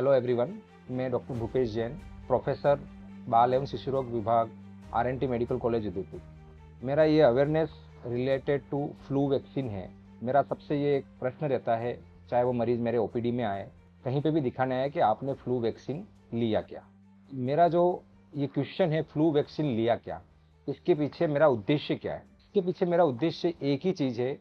Hello everyone, मैं doctor Bhupesh Jain, professor बाल एवं शिशु रोग विभाग आरएनटी मेडिकल कॉलेज उदयपुर। मेरा ये awareness related to flu vaccine है। मेरा सबसे ये एक प्रश्न रहता है, चाहे वो मरीज मेरे ओपीडी में आए, कहीं पे भी दिखाने आए कि आपने फ्लू वैक्सीन लिया क्या। मेरा जो ये क्वेश्चन है, फ्लू वैक्सीन लिया क्या, इसके पीछे मेरा उद्देश्य क्या है। इसके पीछे मेरा उद्देश्य एक ही चीज़ है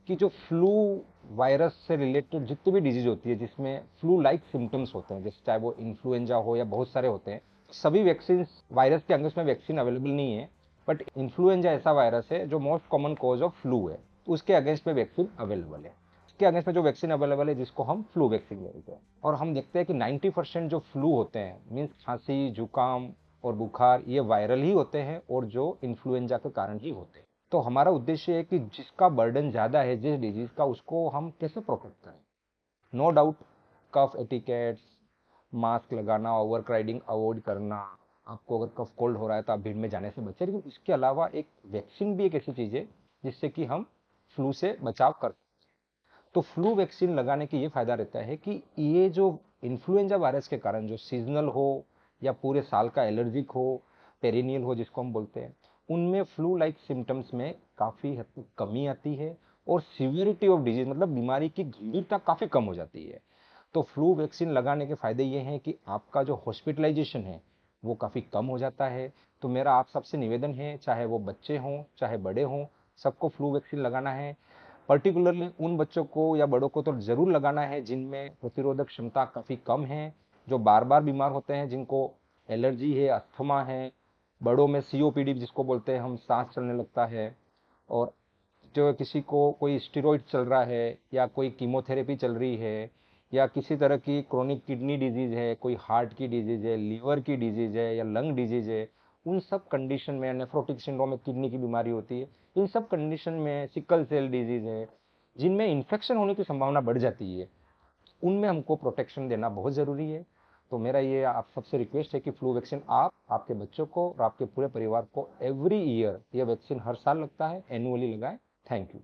कि जो फ्लू वायरस से रिलेटेड जितनी भी डिजीज होती है जिसमें फ्लू लाइक सिम्टम्स होते हैं, जैसे चाहे वो इन्फ्लुएंजा हो या बहुत सारे होते हैं, सभी वैक्सीन वायरस के अगेंस्ट में वैक्सीन अवेलेबल नहीं है। बट इन्फ्लुएंजा ऐसा वायरस है जो most common cause of flu है, तो उसके अगेंस्ट में वैक्सीन अवेलेबल है। इसके अगेंस्ट में जो वैक्सीन अवेलेबल है जिसको हम फ्लू वैक्सीन बोलते हैं, और हम देखते हैं कि 90% जो फ्लू होते हैं, मीन्स खांसी, जुकाम और बुखार, ये वायरल ही होते हैं और जो इन्फ्लुएंजा के कारण ही होते हैं। तो हमारा उद्देश्य है कि जिसका बर्डन ज़्यादा है जिस डिजीज़ का, उसको हम कैसे प्रोटेक्ट करें। No doubt, cough etiquettes, mask लगाना, ओवर क्राउडिंग अवॉइड करना, आपको अगर कफ कोल्ड हो रहा है तो आप भीड़ में जाने से बचें, लेकिन इसके अलावा एक वैक्सीन भी एक ऐसी चीज़ है जिससे कि हम फ्लू से बचाव कर। तो फ्लू वैक्सीन लगाने की ये फायदा रहता है कि ये जो इन्फ्लुएंजा वायरस के कारण जो सीजनल हो या पूरे साल का एलर्जिक हो, पेरिनियल हो जिसको हम बोलते हैं, उनमें फ्लू लाइक सिम्टम्स में काफ़ी हद तक कमी आती है और सीवियरिटी ऑफ डिजीज, मतलब बीमारी की गंभीरता काफ़ी कम हो जाती है। तो फ्लू वैक्सीन लगाने के फायदे ये हैं कि आपका जो हॉस्पिटलाइजेशन है वो काफ़ी कम हो जाता है। तो मेरा आप सबसे निवेदन है, चाहे वो बच्चे हों चाहे बड़े हों, सबको फ्लू वैक्सीन लगाना है। पर्टिकुलरली उन बच्चों को या बड़ों को तो ज़रूर लगाना है जिनमें प्रतिरोधक क्षमता काफ़ी कम है, जो बार बार बीमार होते हैं, जिनको एलर्जी है, अस्थमा है, बड़ों में सीओपीडी जिसको बोलते हैं हम, सांस चलने लगता है, और जो किसी को कोई स्टेरॉइड चल रहा है या कोई कीमोथेरेपी चल रही है या किसी तरह की क्रोनिक किडनी डिजीज़ है, कोई हार्ट की डिजीज़ है, लीवर की डिजीज़ है या लंग डिजीज़ है, उन सब कंडीशन में, नेफ्रोटिक सिंड्रोम में किडनी की बीमारी होती है, इन सब कंडीशन में, सिकल सेल डिजीज़ है जिनमें इन्फेक्शन होने की संभावना बढ़ जाती है, उनमें हमको प्रोटेक्शन देना बहुत ज़रूरी है। तो मेरा ये आप सबसे रिक्वेस्ट है कि फ्लू वैक्सीन आप आपके बच्चों को और आपके पूरे परिवार को एवरी ईयर, ये वैक्सीन हर साल लगता है, एनुअली लगाएं। Thank you.